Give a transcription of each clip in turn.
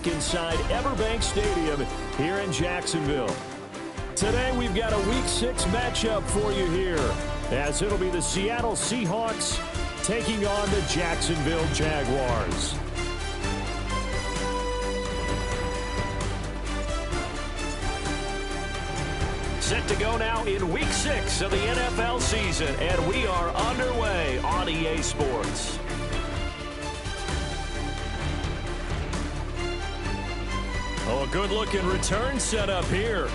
look inside Everbank Stadium here in Jacksonville. Today we've got a Week 6 matchup for you here, as it'll be the Seattle Seahawks taking on the Jacksonville Jaguars. Set to go now in Week 6 of the NFL season, and we are underway on EA Sports. Oh, a good-looking return setup here.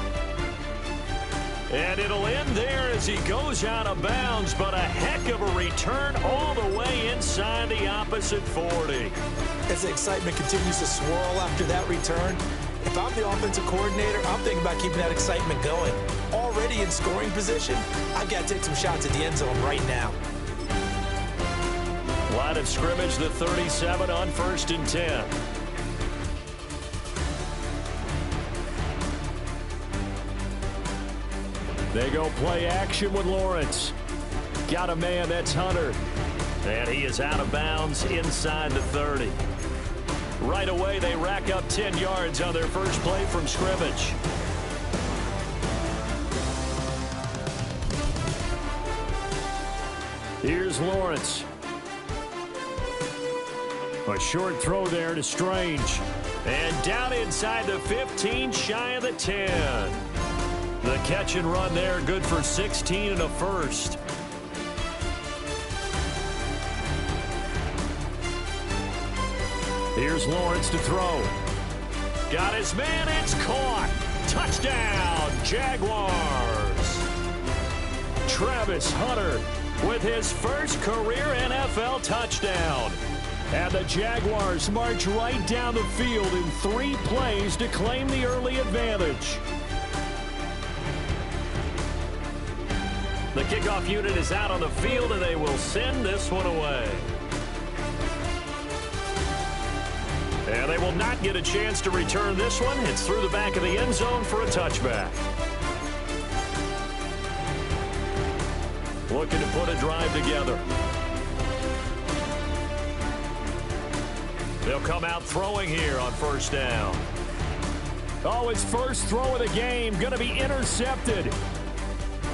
And it'll end there as he goes out of bounds, but a heck of a return all the way inside the opposite 40. As the excitement continues to swirl after that return, if I'm the offensive coordinator, I'm thinking about keeping that excitement going. Already in scoring position, I've got to take some shots at the end zone right now. Line of scrimmage, the 37 on 1st and 10. They go play action with Lawrence. Got a man, that's Hunter. And he is out of bounds inside the 30. Right away, they rack up 10 yards on their first play from scrimmage. Here's Lawrence. A short throw there to Strange. And down inside the 15, shy of the 10. The catch and run there, good for 16 and a first. Here's Lawrence to throw. Got his man, it's caught. Touchdown, Jaguars. Travis Hunter with his first career NFL touchdown. And the Jaguars march right down the field in 3 plays to claim the early advantage. The kickoff unit is out on the field, and they will send this one away. And they will not get a chance to return this one. It's through the back of the end zone for a touchback. Looking to put a drive together. They'll come out throwing here on 1st down. Oh, his first throw of the game going to be intercepted.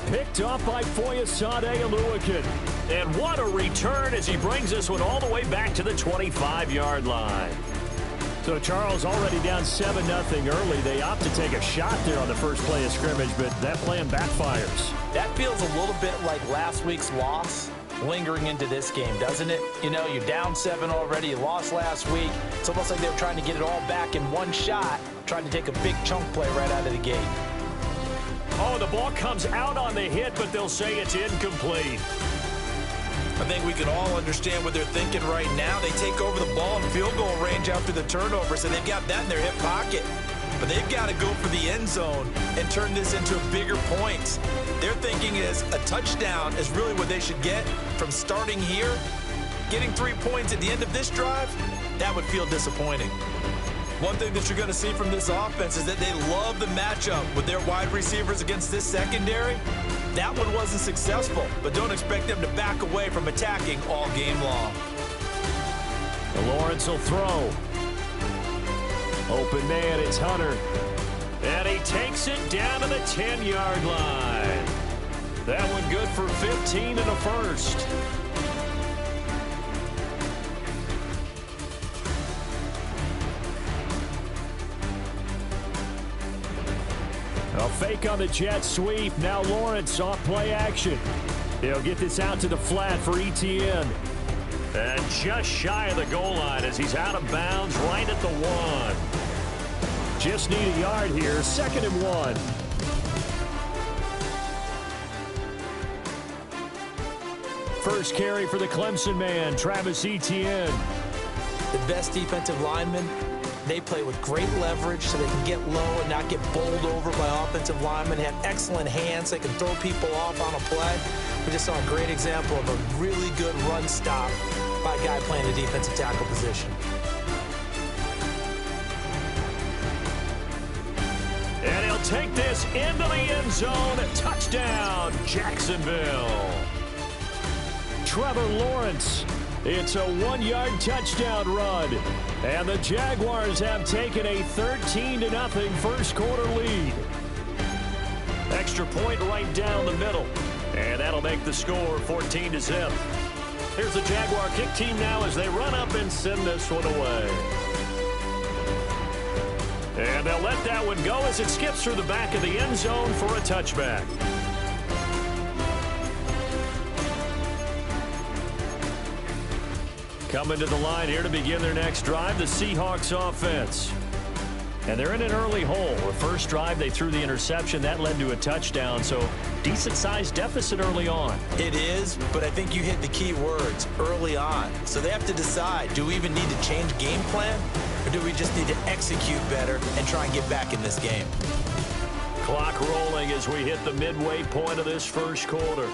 Picked off by Foyesade Oluokun. And what a return as he brings this one all the way back to the 25-yard line. So Charles already down 7-0 early. They opt to take a shot there on the first play of scrimmage, but that plan backfires. That feels a little bit like last week's loss lingering into this game, doesn't it? You know, you're down 7 already. You lost last week. It's almost like they were trying to get it all back in one shot, trying to take a big chunk play right out of the gate. Oh, the ball comes out on the hit, but they'll say it's incomplete. I think we can all understand what they're thinking right now. They take over the ball in field goal range after the turnover, so they've got that in their hip pocket. But they've got to go for the end zone and turn this into bigger points. Their thinking is a touchdown is really what they should get from starting here. Getting 3 points at the end of this drive, that would feel disappointing. One thing that you're going to see from this offense is that they love the matchup with their wide receivers against this secondary. That one wasn't successful, but don't expect them to back away from attacking all game long. Lawrence will throw. Open man, it's Hunter. And he takes it down to the 10-yard line. That one good for 15 and a first. A fake on the jet sweep. Now Lawrence off play action. He'll get this out to the flat for Etienne. And just shy of the goal line as he's out of bounds right at the 1. Just need a yard here. 2nd and 1. First carry for the Clemson man, Travis Etienne. The best defensive linemen, they play with great leverage so they can get low and not get bowled over by offensive linemen. They have excellent hands. They can throw people off on a play. We just saw a great example of a really good run stop by a guy playing the defensive tackle position. And he'll take this into the end zone. Touchdown, Jacksonville. Trevor Lawrence. It's a 1-yard touchdown run. And the Jaguars have taken a 13-0 first quarter lead. Extra point right down the middle. And that'll make the score 14-0. Here's the Jaguar kick team now as they run up and send this one away. And they'll let that one go as it skips through the back of the end zone for a touchback. Coming to the line here to begin their next drive, the Seahawks offense. And they're in an early hole. The first drive, they threw the interception. That led to a touchdown, so decent-sized deficit early on. It is, but I think you hit the key words, early on. So they have to decide, do we even need to change game plan, or do we just need to execute better and try and get back in this game? Clock rolling as we hit the midway point of this first quarter.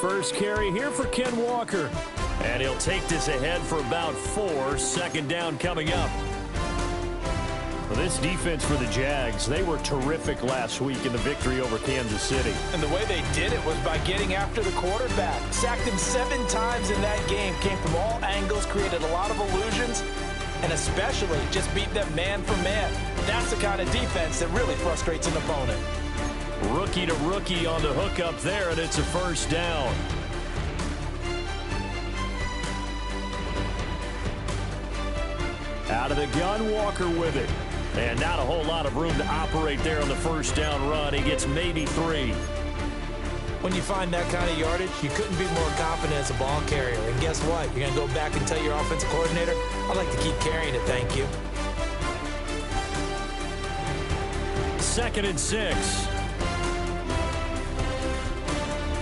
First carry here for Ken Walker. And he'll take this ahead for about 4. Second down coming up. Well, this defense for the Jags, they were terrific last week in the victory over Kansas City. And the way they did it was by getting after the quarterback. Sacked him 7 times in that game. Came from all angles, created a lot of illusions, and especially just beat them man for man. That's the kind of defense that really frustrates an opponent. Rookie to rookie on the hook up there, and it's a first down. Out of the gun, Walker with it. And not a whole lot of room to operate there on the first down run. He gets maybe 3. When you find that kind of yardage, you couldn't be more confident as a ball carrier. And guess what? You're going to go back and tell your offensive coordinator, I'd like to keep carrying it, thank you. 2nd and 6.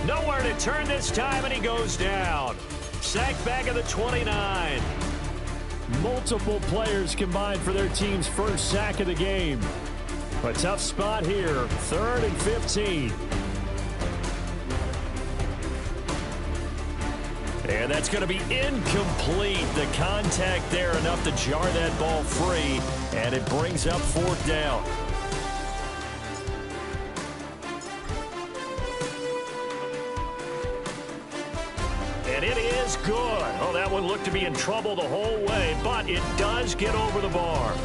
Nowhere to turn this time, and he goes down. Sacked back at the 29. Multiple players combined for their team's first sack of the game. A tough spot here, 3rd and 15. And that's going to be incomplete. The contact there enough to jar that ball free, and it brings up 4th down. And it is good. Oh, that one looked to be in trouble the whole way, but it does get over the bar.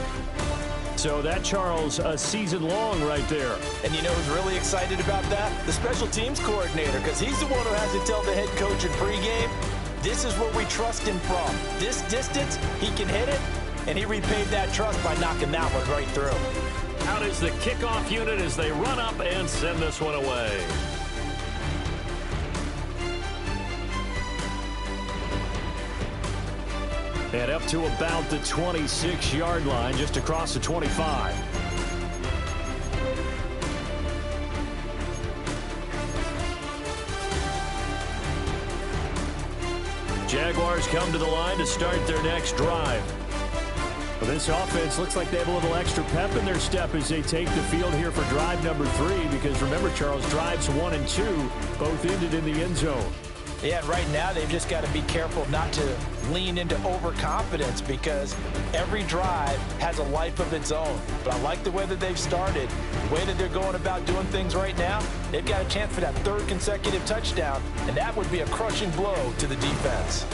So that, Charles, a season long right there. And you know who's really excited about that? The special teams coordinator, because he's the one who has to tell the head coach in pregame, this is where we trust him from. This distance, he can hit it, and he repaid that trust by knocking that one right through. Out is the kickoff unit as they run up and send this one away. And up to about the 26-yard line, just across the 25. Jaguars come to the line to start their next drive. Well, this offense looks like they have a little extra pep in their step as they take the field here for drive number 3, because remember, Charles, drives 1 and 2 both ended in the end zone. Yeah, right now they've just got to be careful not to lean into overconfidence, because every drive has a life of its own. But I like the way that they've started, the way that they're going about doing things right now. They've got a chance for that 3rd consecutive touchdown, and that would be a crushing blow to the defense.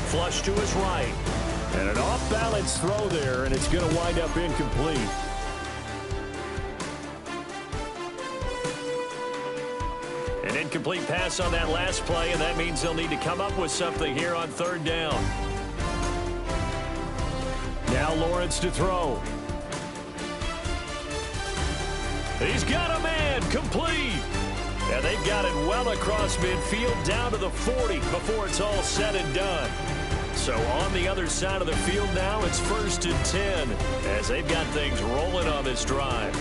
Flush to his right, and an off-balance throw there, and it's going to wind up incomplete. An incomplete pass on that last play, and that means they'll need to come up with something here on 3rd down. Now Lawrence to throw. He's got a man, complete. And they've got it well across midfield, down to the 40 before it's all said and done. So on the other side of the field now, it's 1st and 10 as they've got things rolling on this drive.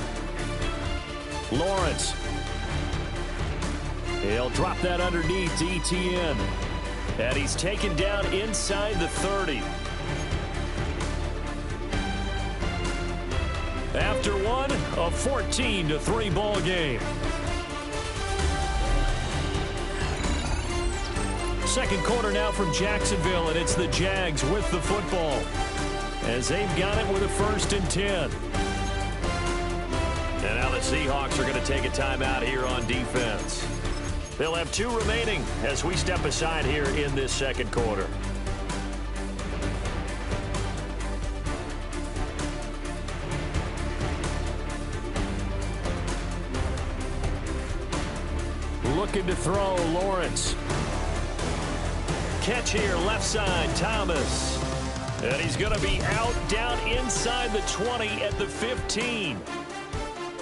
Lawrence. He'll drop that underneath to Etienne. And he's taken down inside the 30. After one, a 14-3 ball game. Second quarter now from Jacksonville, and it's the Jags with the football as they've got it with a 1st and 10. And now the Seahawks are going to take a timeout here on defense. They'll have 2 remaining as we step aside here in this second quarter. looking to throw. Lawrence. Catch here, left side, Thomas. And he's going to be out down inside the 20 at the 15.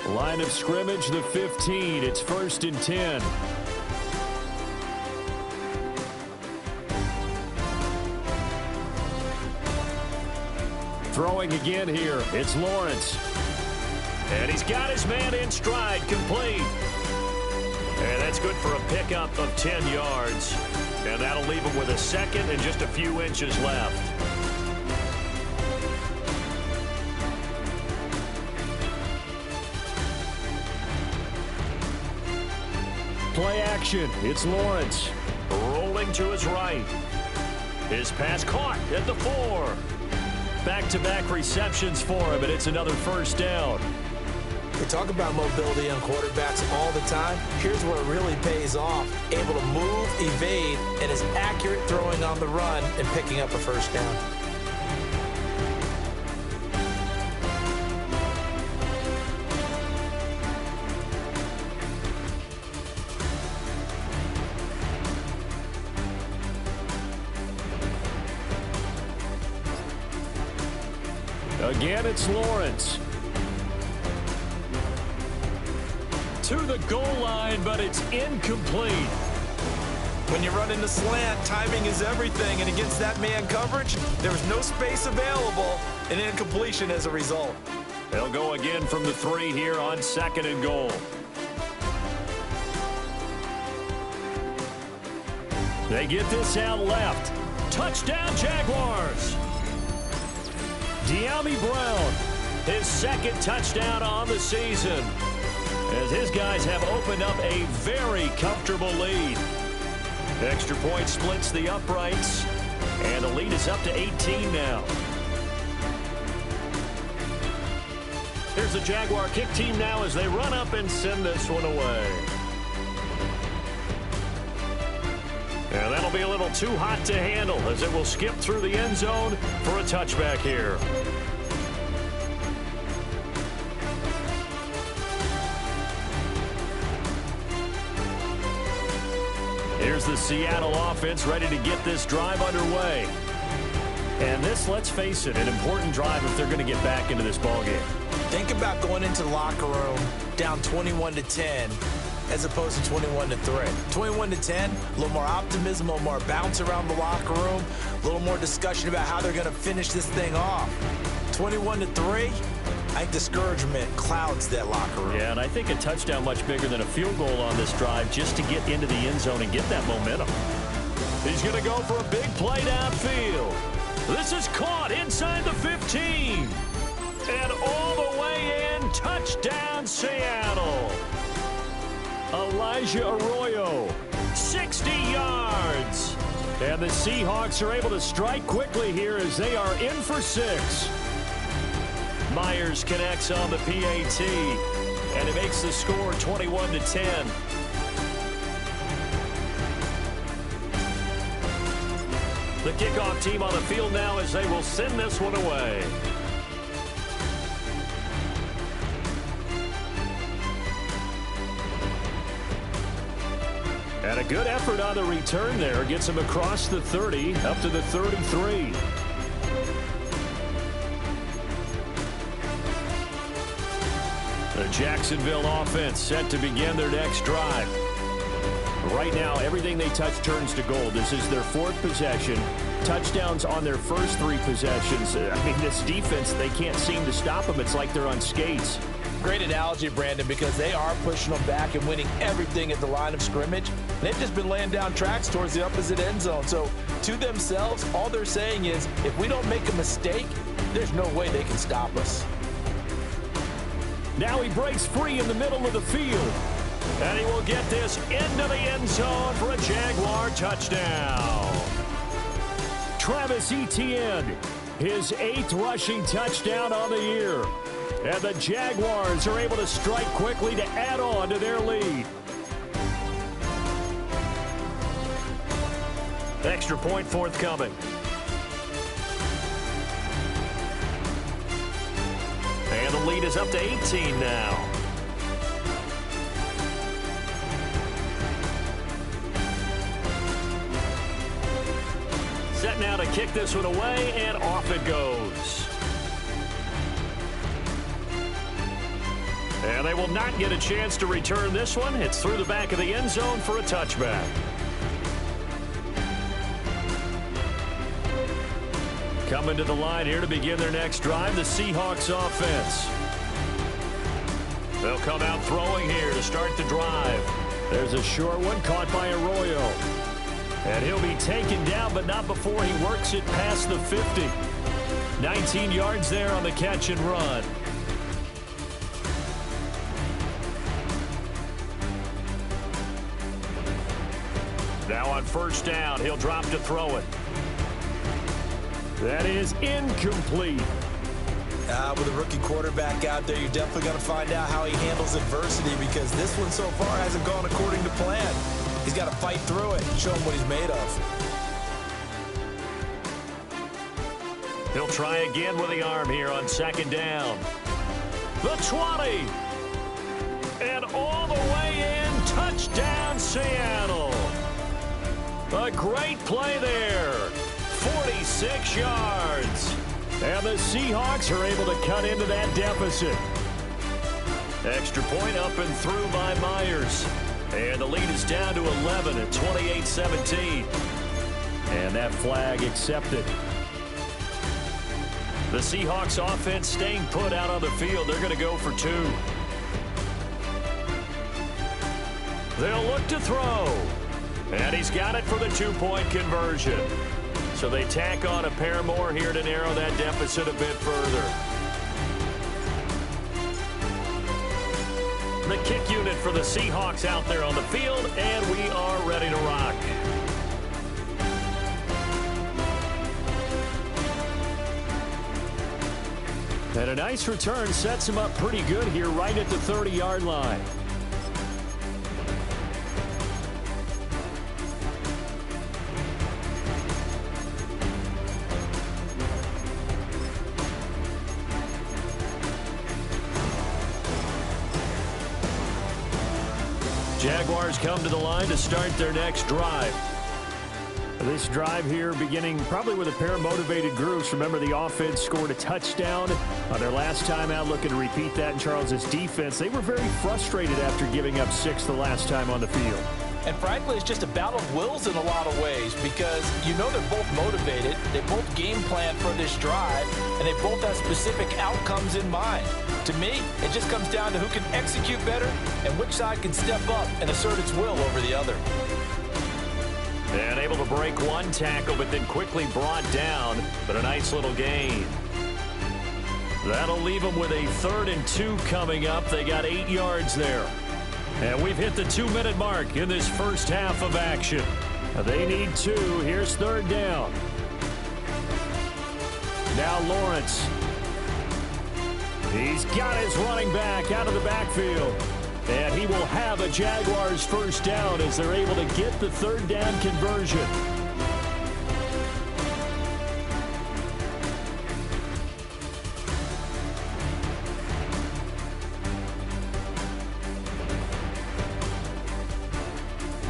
Line of scrimmage, the 15. It's 1st and 10. Throwing again here. It's Lawrence. And he's got his man in stride, complete. And that's good for a pickup of 10 yards. And that'll leave him with a second and just a few inches left. Play action. It's Lawrence. Rolling to his right. His pass caught at the 4. Back-to-back receptions for him, and it's another 1st down. We talk about mobility on quarterbacks all the time. Here's where it really pays off. Able to move, evade, and is accurate throwing on the run and picking up a 1st down. Again, it's Lawrence. To the goal line, but it's incomplete. When you run into slant, timing is everything, and against that man coverage, there was no space available, and incompletion as a result. They'll go again from the 3 here on 2nd and goal. They get this out left. Touchdown, Jaguars. Dyami Brown, his 2nd touchdown on the season, as his guys have opened up a very comfortable lead. Extra point splits the uprights, and the lead is up to 18 now. Here's the Jaguar kick team now as they run up and send this one away. And that'll be a little too hot to handle as it will skip through the end zone for a touchback here. Here's the Seattle offense ready to get this drive underway. And this, let's face it, an important drive if they're going to get back into this ballgame. Think about going into the locker room down 21-10 as opposed to 21-3. 21-10, a little more optimism, a little more bounce around the locker room, a little more discussion about how they're going to finish this thing off. 21-3, I think discouragement clouds that locker room. Yeah, and I think a touchdown much bigger than a field goal on this drive just to get into the end zone and get that momentum. He's going to go for a big play downfield. This is caught inside the 15. And all the way in, touchdown Seattle. Elijah Arroyo, 60 yards. And the Seahawks are able to strike quickly here as they are in for 6. Myers connects on the PAT, and it makes the score 21-10. The kickoff team on the field now as they will send this one away. And a good effort on the return there. Gets him across the 30, up to the 33. The Jacksonville offense set to begin their next drive. Right now, everything they touch turns to gold. This is their 4th possession. Touchdowns on their first 3 possessions. I mean, this defense, they can't seem to stop them. It's like they're on skates. Great analogy, Brandon, because they are pushing them back and winning everything at the line of scrimmage. They've just been laying down tracks towards the opposite end zone. So to themselves, all they're saying is, if we don't make a mistake, there's no way they can stop us. Now he breaks free in the middle of the field. And he will get this into the end zone for a Jaguar touchdown. Travis Etienne, his 8th rushing touchdown on the year. And the Jaguars are able to strike quickly to add on to their lead. Extra point forthcoming. And the lead is up to 18 now. now to kick this one away, and off it goes. And they will not get a chance to return this one. It's through the back of the end zone for a touchback. Coming to the line here to begin their next drive, the Seahawks offense. They'll come out throwing here to start the drive. There's a short one caught by Arroyo. And he'll be taken down, but not before he works it past the 50. 19 yards there on the catch and run. Now on first down, he'll drop to throw it. That is incomplete. With a rookie quarterback out there, you're definitely going to find out how he handles adversity, because this one so far hasn't gone according to plan. He's got to fight through it and show him what he's made of. He'll try again with the arm here on second down. The 20. And all the way in. Touchdown, Seattle. A great play there. 46 yards. And the Seahawks are able to cut into that deficit. Extra point up and through by Myers. And the lead is down to 11 at 28-17. And that flag accepted. The Seahawks offense staying put out on the field. They're going to go for 2. They'll look to throw. And he's got it for the 2-point conversion. So they tack on a pair more here to narrow that deficit a bit further. The kick unit for the Seahawks out there on the field, and we are ready to rock. And a nice return sets him up pretty good here right at the 30-yard line. Jaguars come to the line to start their next drive. This drive here beginning probably with a pair of motivated groups. Remember, the offense scored a touchdown on their last time out. Looking to repeat that in Charles's defense. They were very frustrated after giving up 6 the last time on the field. And frankly, it's just a battle of wills in a lot of ways, because you know they're both motivated, they both game plan for this drive, and they both have specific outcomes in mind. To me, it just comes down to who can execute better and which side can step up and assert its will over the other. And able to break one tackle, but then quickly brought down, but a nice little gain. That'll leave them with a 3rd and 2 coming up. They got 8 yards there. And we've hit the 2-minute mark in this first half of action. They need 2. Here's 3rd down. Now Lawrence. He's got his running back out of the backfield. And he will have a Jaguars first down as they're able to get the 3rd down conversion.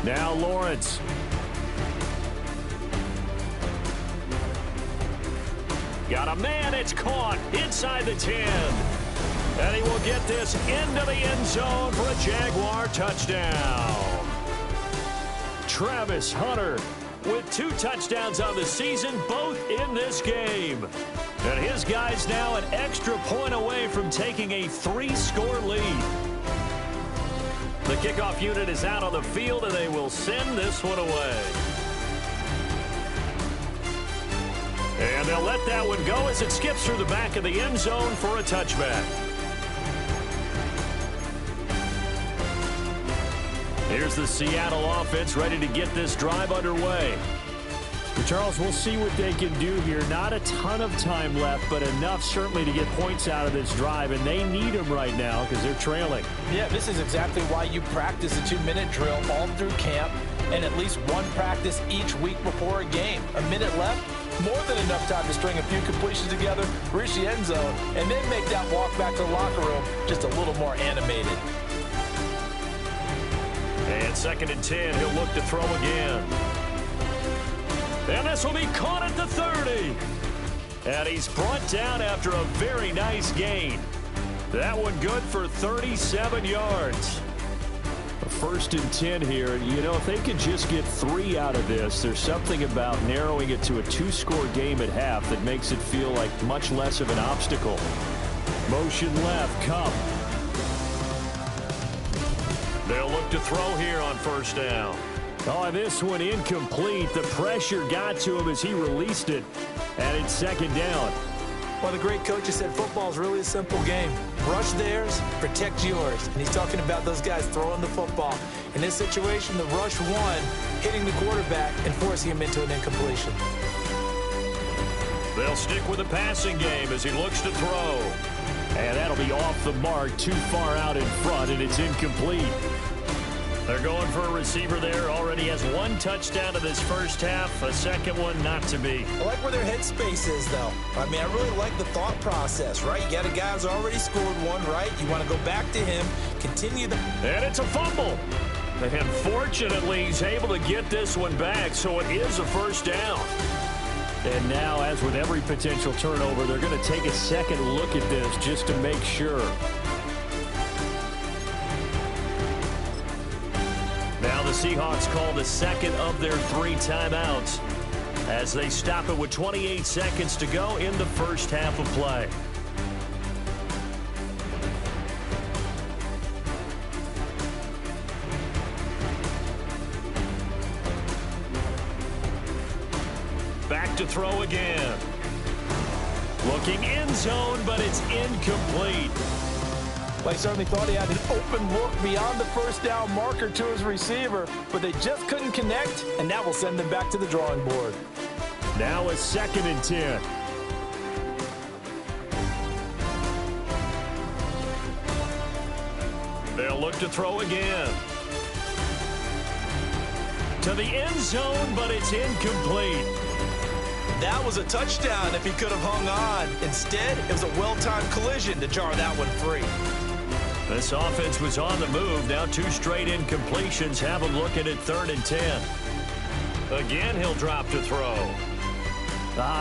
Now Lawrence. Got a man, it's caught inside the 10. And he will get this into the end zone for a Jaguar touchdown. Travis Hunter with 2 touchdowns on the season, both in this game. And his guys now an extra point away from taking a 3-score lead. The kickoff unit is out on the field, and they will send this one away. And they'll let that one go as it skips through the back of the end zone for a touchback. Here's the Seattle offense ready to get this drive underway. Charles, we'll see what they can do here. Not a ton of time left, but enough certainly to get points out of this drive, and they need them right now because they're trailing. Yeah, this is exactly why you practice a 2-minute drill all through camp and at least one practice each week before a game. A minute left, more than enough time to string a few completions together, reach the end zone, and then make that walk back to the locker room just a little more animated. And 2nd and 10, he'll look to throw again. And this will be caught at the 30. And he's brought down after a very nice gain. That one good for 37 yards. First and 10 here. You know, if they could just get 3 out of this, there's something about narrowing it to a 2-score game at half that makes it feel like much less of an obstacle. Motion left, Kupp. They'll look to throw here on first down. Oh, this one incomplete. The pressure got to him as he released it. And it's second down. Well, the great coach has said football is really a simple game. Rush theirs, protect yours. And he's talking about those guys throwing the football. In this situation, the rush one, hitting the quarterback and forcing him into an incompletion. They'll stick with the passing game as he looks to throw. And that'll be off the mark, too far out in front, and it's incomplete. They're going for a receiver there. Already has 1 touchdown in this first half. A second one not to be. I like where their headspace is, though. I mean, I really like the thought process, right? You got a guy who's already scored one, right? You want to go back to him, continue the... And it's a fumble. And fortunately, he's able to get this one back, so it is a first down. And now, as with every potential turnover, they're going to take a second look at this just to make sure. Now the Seahawks call the second of their 3 timeouts as they stop it with 28 seconds to go in the first half of play. Back to throw again. Looking end zone, but it's incomplete. Well, he certainly thought he had an open look beyond the first down marker to his receiver, but they just couldn't connect, and that will send them back to the drawing board. Now a second and 10. They'll look to throw again. To the end zone, but it's incomplete. That was a touchdown if he could have hung on. Instead, it was a well-timed collision to jar that one free. This offense was on the move. Now 2 straight incompletions have him looking at 3rd and 10. Again, he'll drop to throw.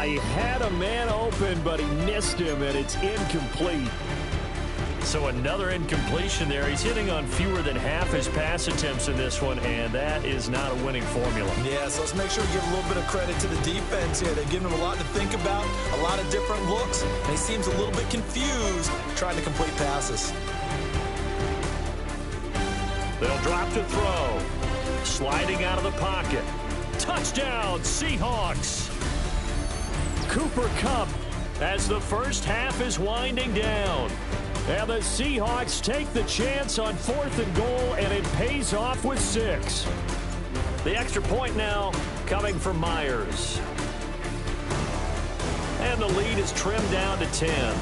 He had a man open, but he missed him, and it's incomplete. So another incompletion there. He's hitting on fewer than half his pass attempts in this one, and that is not a winning formula. Yeah, so let's make sure we give a little bit of credit to the defense here. They're giving him a lot to think about, a lot of different looks, and he seems a little bit confused trying to complete passes. They'll drop to throw. Sliding out of the pocket. Touchdown, Seahawks. Cooper Kupp as the first half is winding down. And the Seahawks take the chance on 4th and goal, and it pays off with 6. The extra point now coming from Myers. And the lead is trimmed down to 10.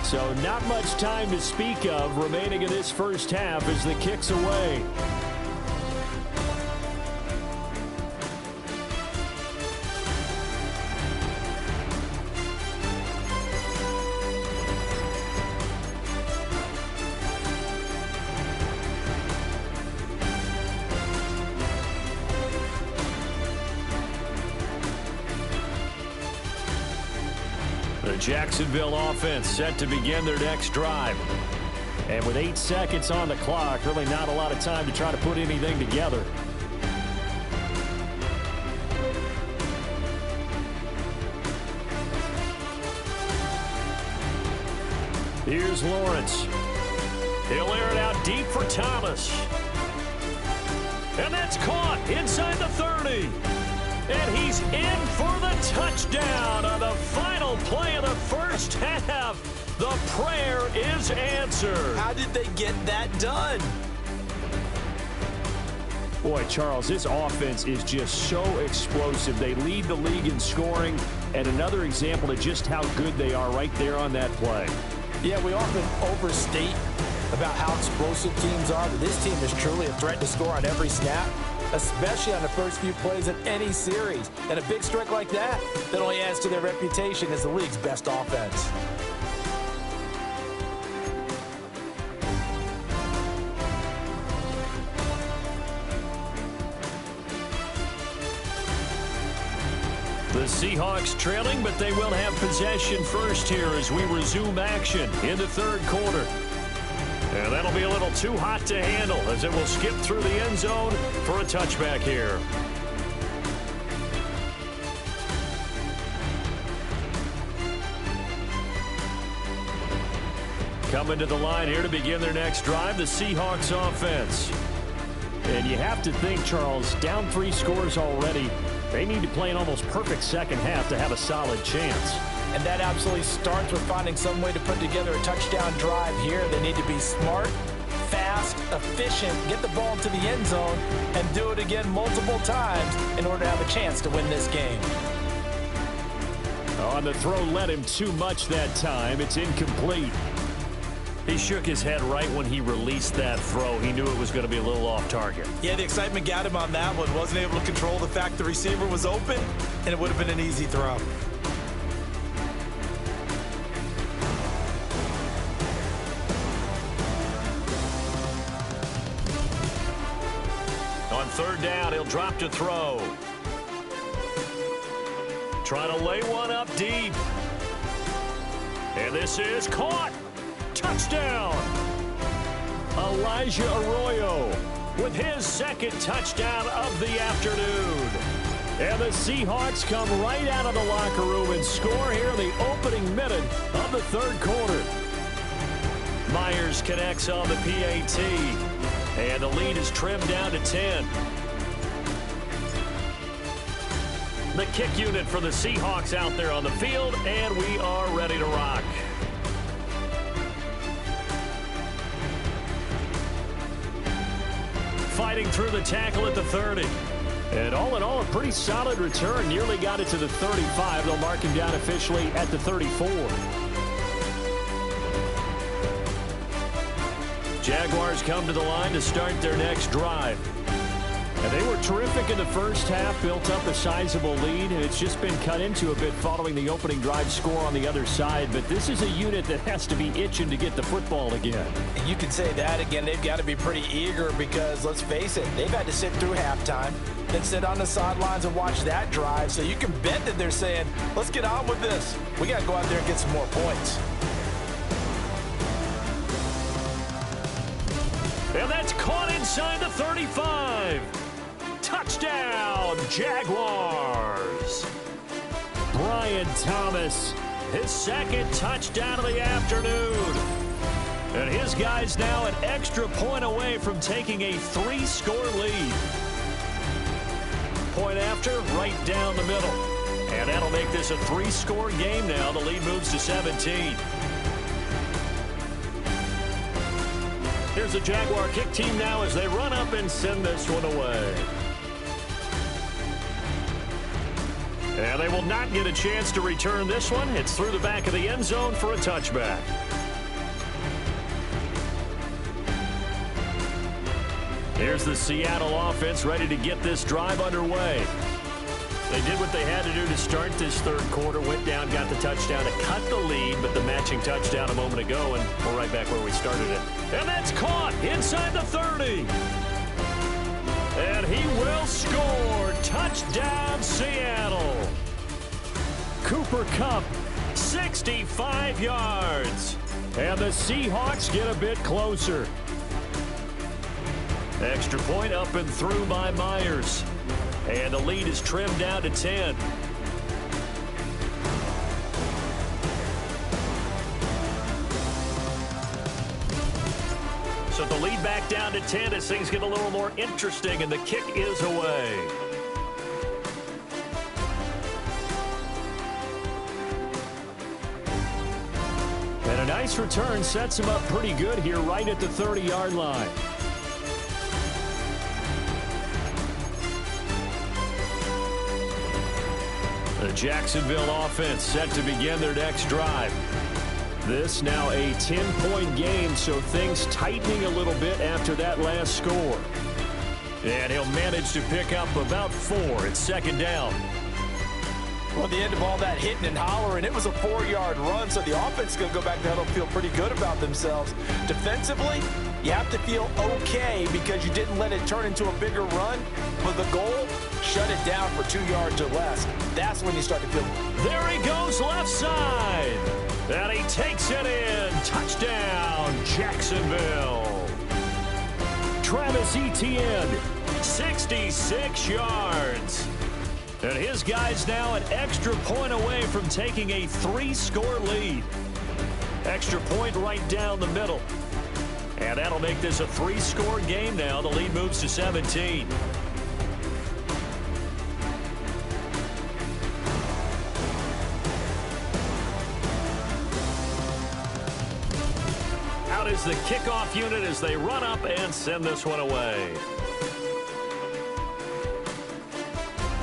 So not much time to speak of remaining in this first half as the kick's away. Jacksonville offense set to begin their next drive. And with 8 seconds on the clock, really not a lot of time to try to put anything together. Here's Lawrence. He'll air it out deep for Thomas. And that's caught inside the 30. And he's in for the touchdown on the final play of the first half. The prayer is answered. How did they get that done? Boy, Charles, this offense is just so explosive. They lead the league in scoring, and another example of just how good they are right there on that play. Yeah, we often overstate about how explosive teams are, but this team is truly a threat to score on every snap, especially on the first few plays of any series. And a big strike like that only adds to their reputation as the league's best offense. The Seahawks trailing, but they will have possession first here as we resume action in the third quarter. And that'll be a little too hot to handle as it will skip through the end zone for a touchback here. Coming to the line here to begin their next drive, the Seahawks offense. And you have to think, Charles, down 3 scores already. They need to play an almost perfect second half to have a solid chance. And that absolutely starts with finding some way to put together a touchdown drive here. They need to be smart, fast, efficient, get the ball into the end zone, and do it again multiple times in order to have a chance to win this game. On the throw led him too much that time. It's incomplete. He shook his head right when he released that throw. He knew it was going to be a little off target. Yeah, the excitement got him on that one. Wasn't able to control the fact the receiver was open, and it would have been an easy throw. On third down, he'll drop to throw. Trying to lay one up deep. And this is caught. Touchdown! Elijah Arroyo with his second touchdown of the afternoon. And the Seahawks come right out of the locker room and score here in the opening minute of the third quarter. Myers connects on the PAT. And the lead is trimmed down to 10. The kick unit for the Seahawks out there on the field, and we are ready to rock. Fighting through the tackle at the 30. And all in all, a pretty solid return. Nearly got it to the 35. They'll mark him down officially at the 34. Jaguars come to the line to start their next drive. And they were terrific in the first half, built up a sizable lead, and it's just been cut into a bit following the opening drive score on the other side. But this is a unit that has to be itching to get the football again. You can say that again. They've got to be pretty eager because, let's face it, they've had to sit through halftime, then sit on the sidelines and watch that drive. So you can bet that they're saying, let's get on with this. We got to go out there and get some more points. And that's caught inside the 35. Touchdown, Jaguars. Brian Thomas, his second touchdown of the afternoon. And his guys now an extra point away from taking a 3-score lead. Point after, right down the middle. And that'll make this a 3-score game now. The lead moves to 17. Here's the Jaguar kick team now as they run up and send this one away. And they will not get a chance to return this one. It's through the back of the end zone for a touchback. Here's the Seattle offense ready to get this drive underway. They did what they had to do to start this third quarter. Went down, got the touchdown to cut the lead, but the matching touchdown a moment ago, and we're right back where we started it. And that's caught inside the 30. And he will score. Touchdown, Seattle. Cooper Kupp, 65 yards. And the Seahawks get a bit closer. Extra point up and through by Myers. And the lead is trimmed down to 10. So the lead back down to 10 as things get a little more interesting, and the kick is away. And a nice return sets him up pretty good here right at the 30-yard line. The Jacksonville offense set to begin their next drive. This now a 10-point game, so things tightening a little bit after that last score. And he'll manage to pick up about 4. It's second down. Well, at the end of all that hitting and hollering, it was a 4-yard run, so the offense is going to go back to huddle and feel pretty good about themselves. Defensively, You have to feel okay because you didn't let it turn into a bigger run, but the goal, shut it down for 2 yards or less. That's when you start to feel. There he goes left side. And he takes it in. Touchdown, Jacksonville. Travis Etienne, 66 yards. And his guy's now an extra point away from taking a 3-score lead. Extra point right down the middle. And that'll make this a 3-score game now. The lead moves to 17. Out is the kickoff unit as they run up and send this one away.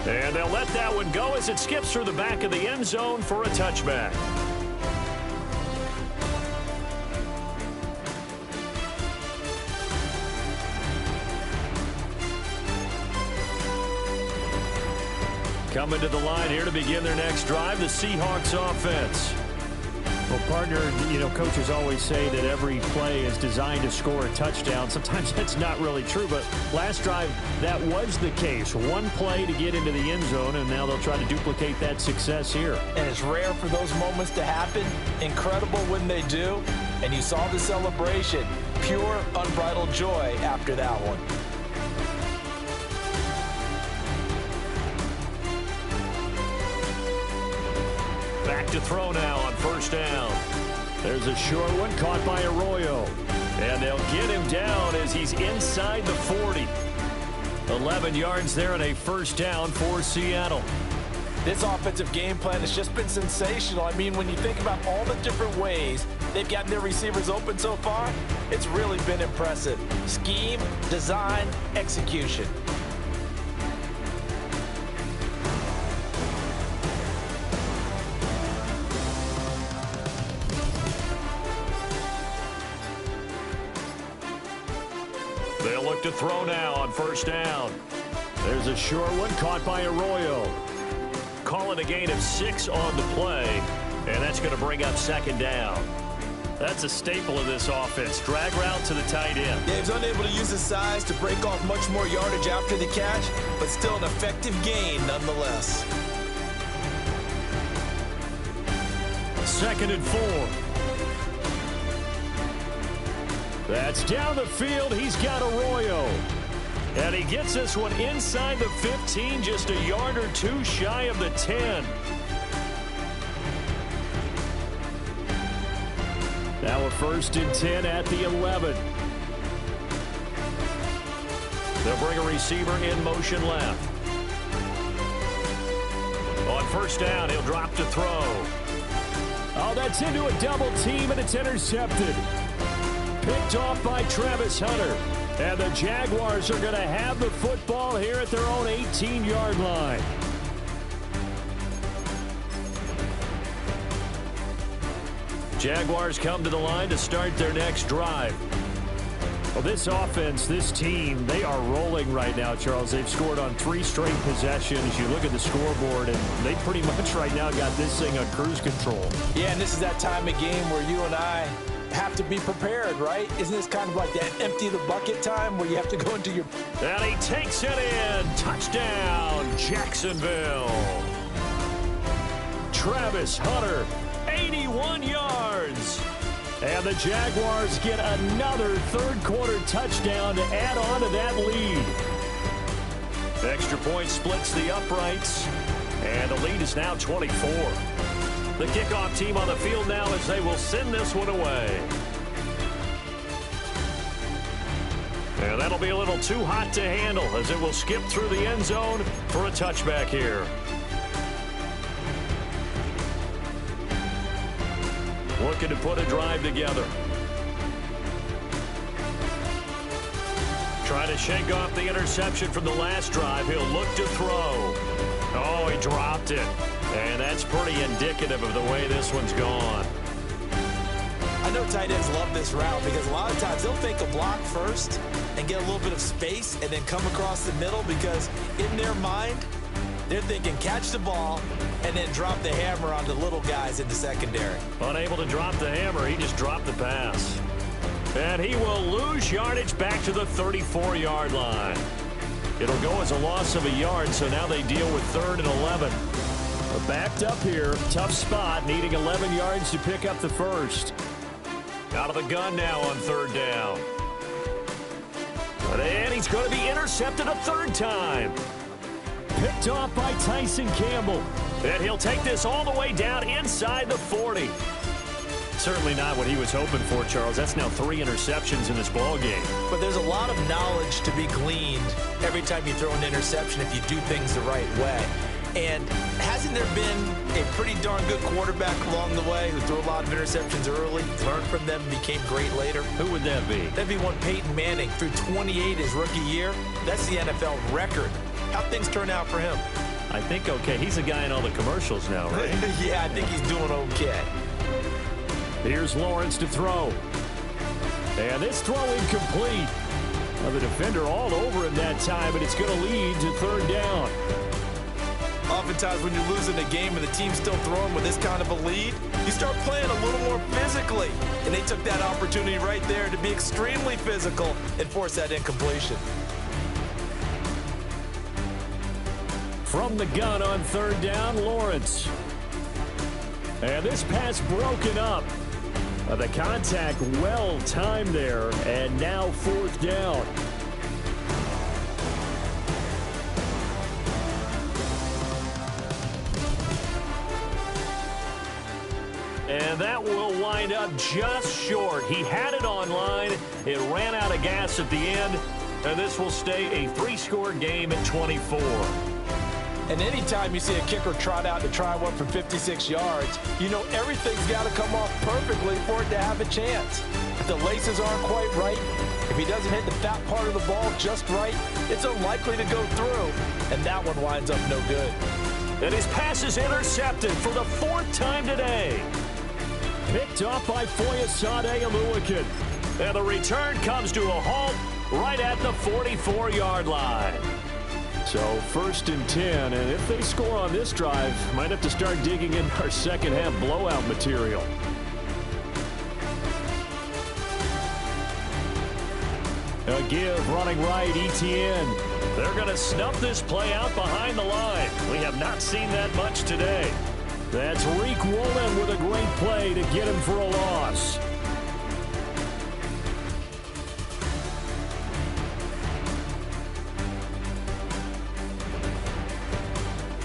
And they'll let that one go as it skips through the back of the end zone for a touchback. Coming to the line here to begin their next drive, the Seahawks offense. Well, partner, coaches always say that every play is designed to score a touchdown. Sometimes that's not really true, but last drive, that was the case. One play to get into the end zone, and now they'll try to duplicate that success here. And it's rare for those moments to happen. Incredible when they do. And you saw the celebration. Pure, unbridled joy after that one. Back to throw now on first down. There's a short one caught by Arroyo. And they'll get him down as he's inside the 40. 11 yards there and a first down for Seattle. This offensive game plan has just been sensational. I mean, when you think about all the different ways they've gotten their receivers open so far, it's really been impressive. Scheme, design, execution. They'll look to throw now on first down. There's a short one caught by Arroyo. Calling a gain of 6 on the play, and that's going to bring up second down. That's a staple of this offense. Drag route to the tight end. Yeah, he's unable to use his size to break off much more yardage after the catch, but still an effective gain nonetheless. 2nd and 4. That's down the field. He's got Arroyo. And he gets this one inside the 15, just a yard or two shy of the 10. Now a 1st and 10 at the 11. They'll bring a receiver in motion left. On first down, he'll drop to throw. Oh, that's into a double team, and it's intercepted. Picked off by Travis Hunter. And the Jaguars are going to have the football here at their own 18-yard line. Jaguars come to the line to start their next drive. Well, this offense, this team, they are rolling right now, Charles. They've scored on 3 straight possessions. You look at the scoreboard, and they pretty much right now got this thing on cruise control. Yeah, and this is that time of game where you and I have to be prepared, right? Isn't this kind of like that empty the bucket time where you have to go into your... And he takes it in. Touchdown, Jacksonville. Travis Hunter, 81 yards. And the Jaguars get another third-quarter touchdown to add on to that lead. Extra point splits the uprights, and the lead is now 24. The kickoff team on the field now as they will send this one away. And that'll be a little too hot to handle as it will skip through the end zone for a touchback here. Looking to put a drive together. Trying to shake off the interception from the last drive. He'll look to throw. Oh, he dropped it. And that's pretty indicative of the way this one's gone. I know tight ends love this route because a lot of times they'll fake a block first and get a little bit of space and then come across the middle because in their mind, they're thinking catch the ball and then drop the hammer on the little guys in the secondary. Unable to drop the hammer, he just dropped the pass. And he will lose yardage back to the 34-yard line. It'll go as a loss of a yard, so now they deal with 3rd and 11. Backed up here, tough spot, needing 11 yards to pick up the first. Out of the gun now on 3rd down. And he's going to be intercepted a 3rd time. Picked off by Tyson Campbell. And he'll take this all the way down inside the 40. Certainly not what he was hoping for, Charles. That's now 3 interceptions in this ball game. But there's a lot of knowledge to be gleaned every time you throw an interception if you do things the right way. And hasn't there been a pretty darn good quarterback along the way who threw a lot of interceptions early, learned from them, and became great later? Who would that be? That'd be one Peyton Manning, threw 28 his rookie year. That's the NFL record. How'd things turn out for him? I think okay. He's a guy in all the commercials now, right? Yeah, I think he's doing okay. Here's Lawrence to throw. And this throw incomplete. Well, the defender all over him that time, and it's going to lead to 3rd down. Oftentimes when you're losing a game and the team's still throwing with this kind of a lead, you start playing a little more physically. And they took that opportunity right there to be extremely physical and force that incompletion. From the gun on 3rd down, Lawrence. And this pass broken up. The contact well timed there, and now 4th down. And that will wind up just short. He had it online. It ran out of gas at the end, and this will stay a 3-score game at 24. And anytime you see a kicker trot out to try one from 56 yards, you know everything's got to come off perfectly for it to have a chance. If the laces aren't quite right, if he doesn't hit the fat part of the ball just right, it's unlikely to go through, and that one winds up no good. And his pass is intercepted for the 4th time today. Picked off by Foyesade Oluokun. And the return comes to a halt right at the 44-yard line. So 1st and 10, and if they score on this drive, might have to start digging in our second-half blowout material. A give running right, Etienne. They're going to snuff this play out behind the line. We have not seen that much today. That's Riq Woolen with a great play to get him for a loss.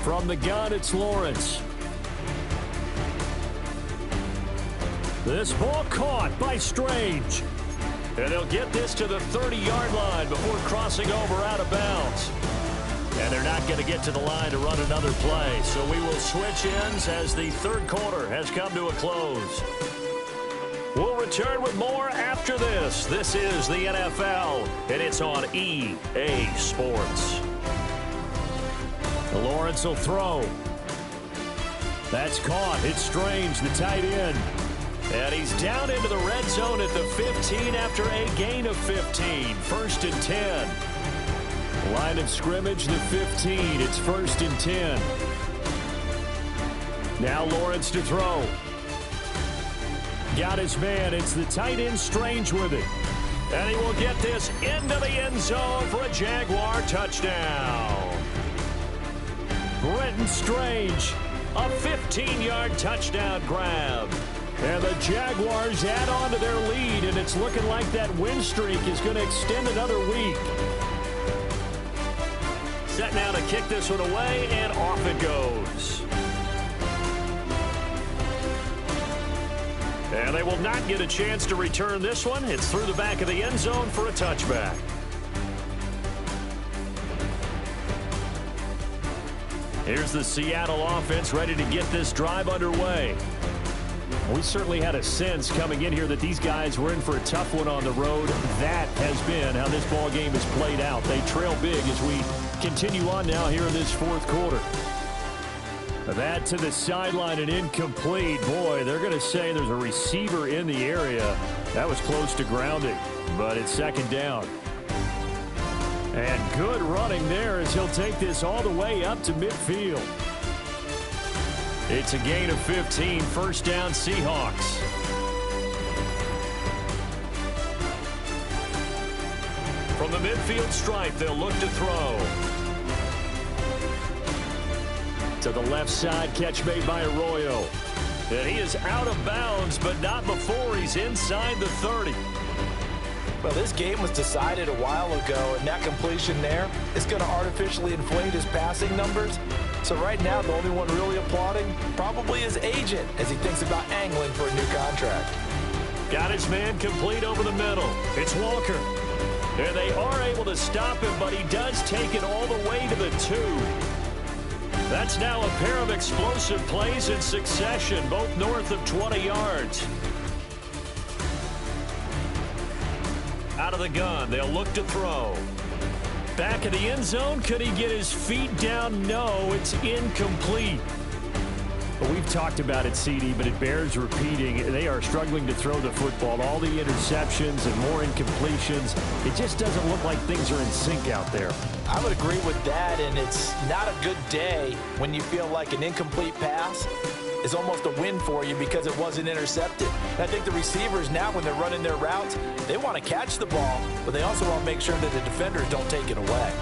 From the gun, it's Lawrence. This ball caught by Strange. And they'll get this to the 30-yard line before crossing over out of bounds. And they're not going to get to the line to run another play. So we will switch ends as the 3rd quarter has come to a close. We'll return with more after this. This is the NFL, and it's on EA Sports. Lawrence will throw. That's caught. It's Strange, the tight end. And he's down into the red zone at the 15 after a gain of 15. 1st and 10. Line of scrimmage, the 15. It's 1st and 10. Now Lawrence to throw. Got his man. It's the tight end Strange with it. And he will get this into the end zone for a Jaguar touchdown. Brenton Strange, a 15-yard touchdown grab. And the Jaguars add on to their lead, and it's looking like that win streak is going to extend another week. Set now to kick this one away, and off it goes. And they will not get a chance to return this one. It's through the back of the end zone for a touchback. Here's the Seattle offense ready to get this drive underway. We certainly had a sense coming in here that these guys were in for a tough one on the road. That has been how this ball game has played out. They trail big as we continue on now here in this 4th quarter. That to the sideline and incomplete. Boy, they're going to say there's a receiver in the area. That was close to grounding, but it's 2nd down. And good running there as he'll take this all the way up to midfield. It's a gain of 15, 1st down Seahawks. From the midfield stripe, they'll look to throw. To the left side, catch made by Arroyo. And he is out of bounds, but not before he's inside the 30. Well, this game was decided a while ago, and that completion there is going to artificially inflate his passing numbers. So right now, the only one really applauding probably his agent as he thinks about angling for a new contract. Got his man complete over the middle. It's Walker. And they are able to stop him, but he does take it all the way to the 2. That's now a pair of explosive plays in succession, both north of 20 yards. Out of the gun, they'll look to throw. Back in the end zone, could he get his feet down? No, it's incomplete. Well, we've talked about it, CD, but it bears repeating. They are struggling to throw the football. All the interceptions and more incompletions. It just doesn't look like things are in sync out there. I would agree with that, and it's not a good day when you feel like an incomplete pass is almost a win for you because it wasn't intercepted. And I think the receivers now, when they're running their routes, they want to catch the ball, but they also want to make sure that the defenders don't take it away.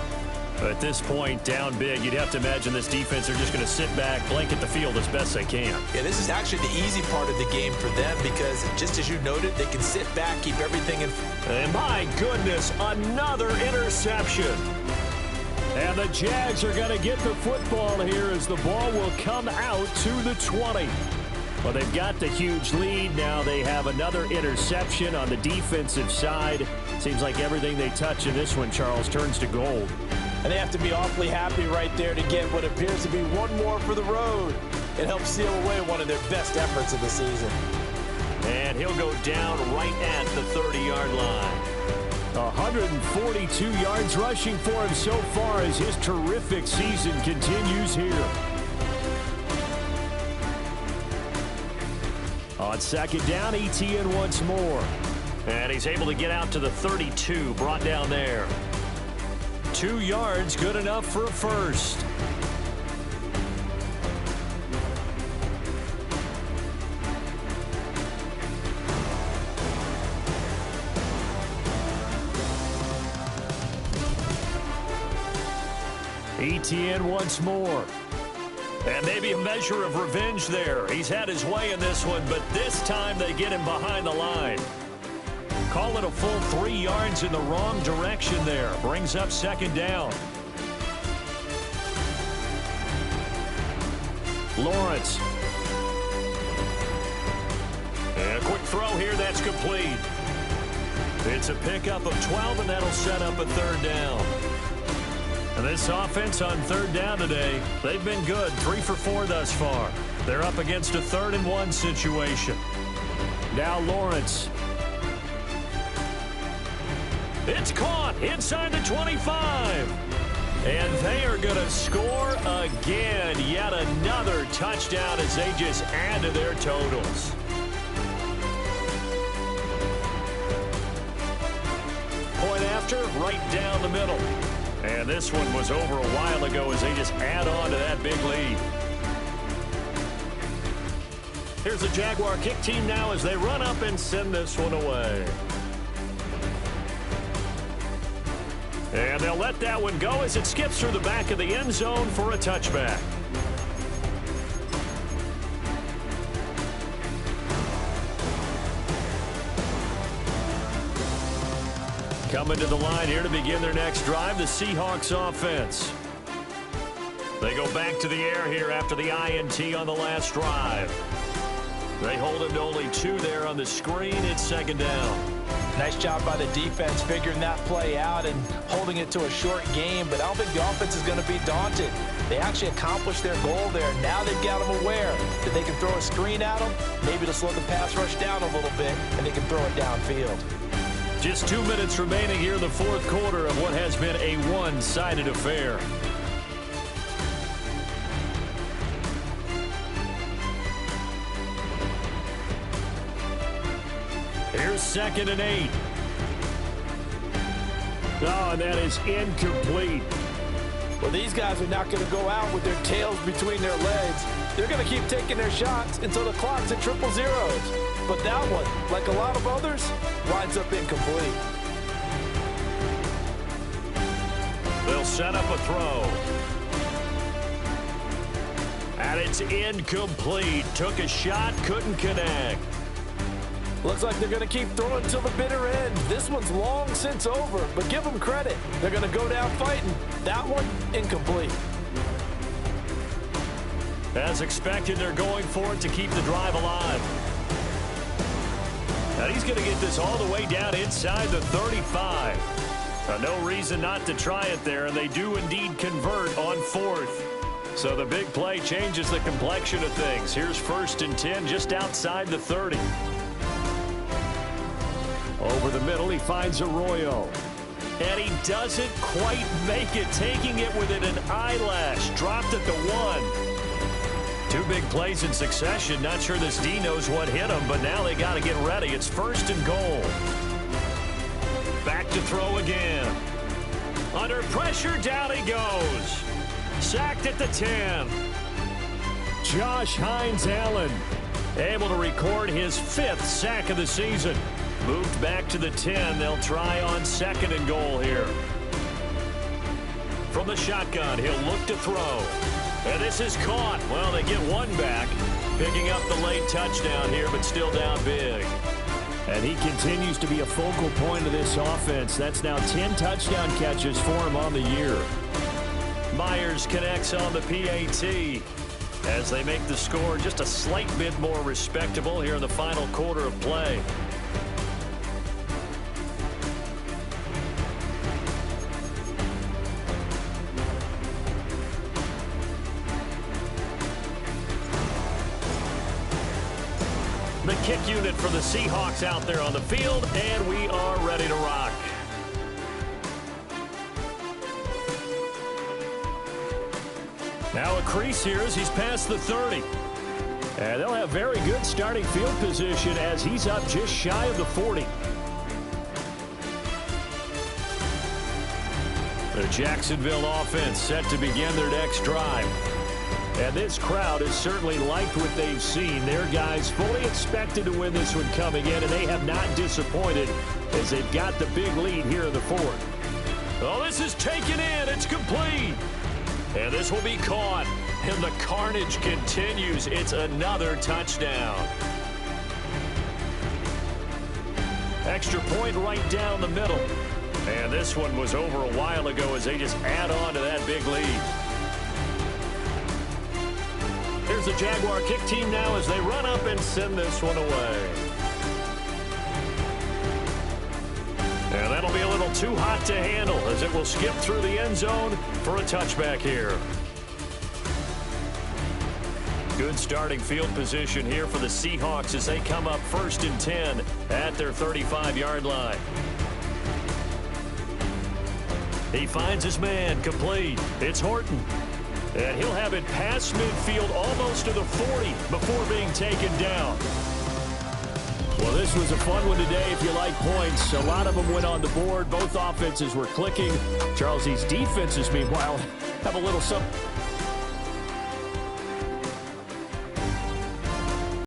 At this point, down big, you'd have to imagine this defense are just going to sit back, blanket the field as best they can. Yeah, this is actually the easy part of the game for them because, just as you noted, they can sit back, keep everything in. And my goodness, another interception. And the Jags are going to get the football here as the ball will come out to the 20. Well, they've got the huge lead. Now they have another interception on the defensive side. Seems like everything they touch in this one, Charles, turns to gold. And they have to be awfully happy right there to get what appears to be one more for the road. It helps seal away one of their best efforts of the season. And he'll go down right at the 30-yard line. 142 yards rushing for him so far as his terrific season continues here. On second down, Etienne once more. And he's able to get out to the 32, brought down there. 2 yards, good enough for a first. Etienne once more. And maybe a measure of revenge there. He's had his way in this one, but this time they get him behind the line. Call it a full 3 yards in the wrong direction there. Brings up second down. Lawrence. And a quick throw here, that's complete. It's a pickup of 12, and that'll set up a third down. And this offense on third down today, they've been good. 3 for 4 thus far. They're up against a 3rd-and-1 situation. Now Lawrence. It's caught inside the 25. And they are going to score again. Yet another touchdown as they just add to their totals. Point after, right down the middle. And this one was over a while ago as they just add on to that big lead. Here's the Jaguar kick team now as they run up and send this one away. And they'll let that one go as it skips through the back of the end zone for a touchback. Coming to the line here to begin their next drive, the Seahawks offense. They go back to the air here after the INT on the last drive. They hold him to only 2 there on the screen. It's second down. Nice job by the defense figuring that play out and holding it to a short game, but I don't think the offense is going to be daunted. They actually accomplished their goal there. Now they've got them aware that they can throw a screen at them, maybe to slow the pass rush down a little bit, and they can throw it downfield. Just 2 minutes remaining here in the 4th quarter of what has been a one-sided affair. Here's 2nd and 8. Oh, and that is incomplete. Well, these guys are not going to go out with their tails between their legs. They're going to keep taking their shots until the clock's at 000. But that one, like a lot of others, winds up incomplete. They'll set up a throw. And it's incomplete. Took a shot, couldn't connect. Looks like they're going to keep throwing until the bitter end. This one's long since over, but give them credit. They're going to go down fighting. That one, incomplete. As expected, they're going for it to keep the drive alive. And he's going to get this all the way down inside the 35. No reason not to try it there, and they do indeed convert on fourth. So the big play changes the complexion of things. Here's 1st and 10 just outside the 30. Over the middle, he finds Arroyo. And he doesn't quite make it, taking it within an eyelash. Dropped at the 1. 2 big plays in succession. Not sure this D knows what hit him, but now they got to get ready. It's 1st and goal. Back to throw again. Under pressure, down he goes. Sacked at the 10. Josh Hines-Allen able to record his 5th sack of the season. Moved back to the 10. They'll try on 2nd and goal here. From the shotgun, he'll look to throw. And this is caught. Well, they get one back. Picking up the late touchdown here, but still down big. And he continues to be a focal point of this offense. That's now 10 touchdown catches for him on the year. Myers connects on the PAT as they make the score just a slight bit more respectable here in the final quarter of play. The kick unit for the Seahawks out there on the field, and we are ready to rock. Now a crease here as he's past the 30. And they'll have very good starting field position as he's up just shy of the 40. The Jacksonville offense set to begin their next drive. And this crowd has certainly liked what they've seen. Their guys fully expected to win this one coming in, and they have not disappointed as they've got the big lead here in the 4th. Oh, this is taken in. It's complete. And this will be caught. And the carnage continues. It's another touchdown. Extra point right down the middle. And this one was over a while ago as they just add on to that big lead. Here's the Jaguar kick team now as they run up and send this one away. And that'll be a little too hot to handle as it will skip through the end zone for a touchback here. Good starting field position here for the Seahawks as they come up 1st and 10 at their 35-yard line. He finds his man complete. It's Horton. And he'll have it past midfield almost to the 40 before being taken down. Well, this was a fun one today if you like points. A lot of them went on the board. Both offenses were clicking. Charles, these defenses, meanwhile, have a little something